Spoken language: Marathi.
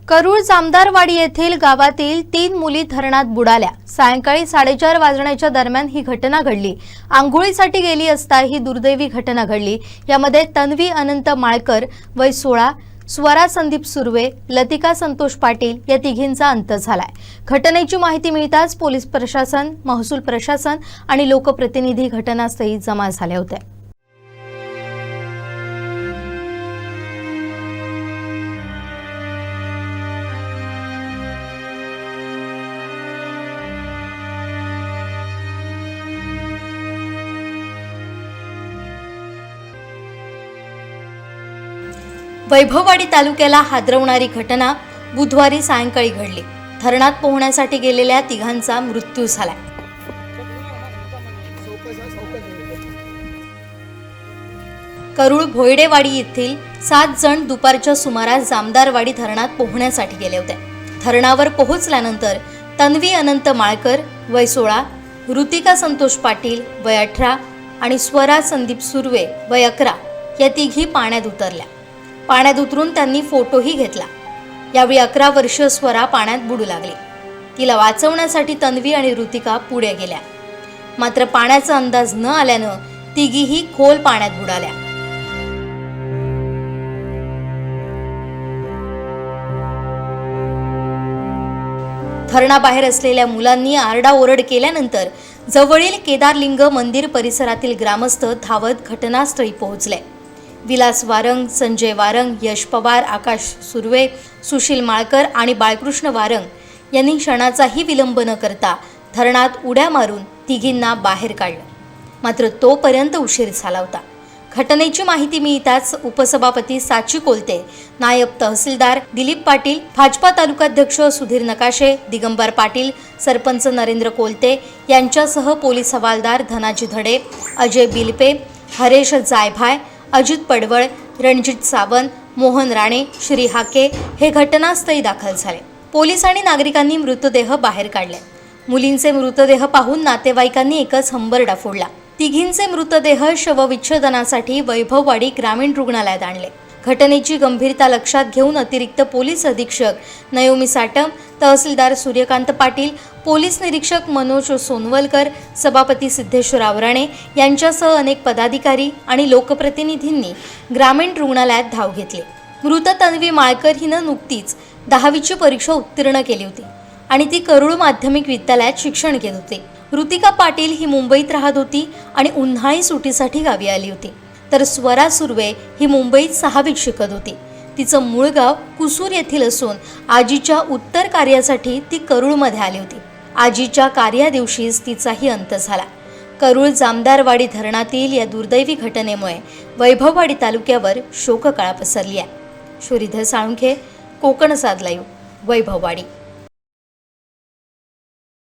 करूळ जामदारवाडी येथील गावातील 3 मुली धरणात बुडाल्या। सायंकाळी 4:30 वाजण्याच्या दरम्यान ही घटना घडली। आंघोळीसाठी गेली असता ही दुर्दैवी घटना घडली। यामध्ये तन्वी अनंत माळकर वय 16, स्वरा संदीप सुर्वे, लतिका संतोष पाटील या तिघींचा अंत झालाय। घटनेची माहिती मिळताच पोलीस प्रशासन, महसूल प्रशासन आणि लोकप्रतिनिधी घटनास्थळी जमा झाले होते। वैभववाडी तालुक्याला हादरवणारी घटना बुधवारी सायंकाळी घडली। धरणात पोहण्यासाठी गेलेल्या तिघांचा मृत्यू झाला। करूळ भोयडेवाडी येथील 7 जण दुपारच्या सुमारास जामदारवाडी धरणात पोहण्यासाठी गेले होते। धरणावर पोहोचल्यानंतर तन्वी अनंत माळकर वय 16, ऋतिका संतोष पाटील वय 18 आणि स्वरा संदीप सुर्वे वय 11 या तिघी पाण्यात उतरल्या। पाण्यात उतरून त्यांनी फोटोही घेतला। यावेळी 11 वर्षीय स्वरा पाण्यात बुडू लागली। तिला वाचवण्यासाठी तन्वी आणि ऋतिका पुढे गेल्या, मात्र पाण्याचा अंदाज न आल्यानं तिघीही खोल पाण्यात बुडाल्या। धरणाबाहेर असलेल्या मुलांनी आरडाओरड केल्यानंतर जवळील केदारलिंग मंदिर परिसरातील ग्रामस्थ धावत घटनास्थळी पोहोचले। विलास वारंग, संजय वारंग, यश पवार, आकाश सुर्वे, सुशील माळकर आणि बाळकृष्ण वारंग यांनी क्षणाचाही विलंब न करता धरणात उड्या मारून तिघींना बाहेर काढलं, मात्र तोपर्यंत उशीर झाला होता। घटनेची माहिती मिळताच उपसभापती साची कोलते, नायब तहसीलदार दिलीप पाटील, भाजपा तालुकाध्यक्ष सुधीर नकाशे, दिगंबर पाटील, सरपंच नरेंद्र कोलते यांच्यासह पोलीस हवालदार धनाजी धडे, अजय बिलपे, हरेश जायभाय, अजित पडवळ, रणजित सावंत, मोहन राणे, श्री हाके हे घटनास्थळी दाखल झाले। पोलीस आणि नागरिकांनी मृतदेह बाहेर काढले। मुलींचे मृतदेह पाहून नातेवाईकांनी एकच हंबरडा फोडला। तिघींचे मृतदेह शवविच्छेदनासाठी वैभववाडी ग्रामीण रुग्णालयात आणले। घटनेची गंभीरता लक्षात घेऊन अतिरिक्त पोलीस अधीक्षक नयोमी साटम, तहसीलदार सूर्यकांत पाटील, पोलीस निरीक्षक मनोज सोनवलकर, सभापती सिद्धेश्वर आवराणे यांच्यासह अनेक पदाधिकारी आणि लोकप्रतिनिधींनी ग्रामीण रुग्णालयात धाव घेतली। मृत तन्वी माळकर हिनं नुकतीच 10वीची परीक्षा उत्तीर्ण केली होती आणि ती करूळ माध्यमिक विद्यालयात शिक्षण घेत होती। ऋतिका पाटील ही मुंबईत राहत होती आणि उन्हाळी सुट्टीसाठी गावी आली होती, तर स्वरा सुर्वे ही मुंबईत 6वीत शिकत होती। तिचं मूळ गाव कुसूर येथील असून आजीच्या उत्तर कार्यासाठी ती करूळमध्ये आली होती। आजीच्या कार्या दिवशीच तिचाही अंत झाला। करूळ जामदारवाडी धरणातील या दुर्दैवी घटनेमुळे वैभववाडी तालुक्यावर शोककळा पसरली आहे। श्रीधर साळुंखे, कोकण साद लाईव्ह, वैभववाडी।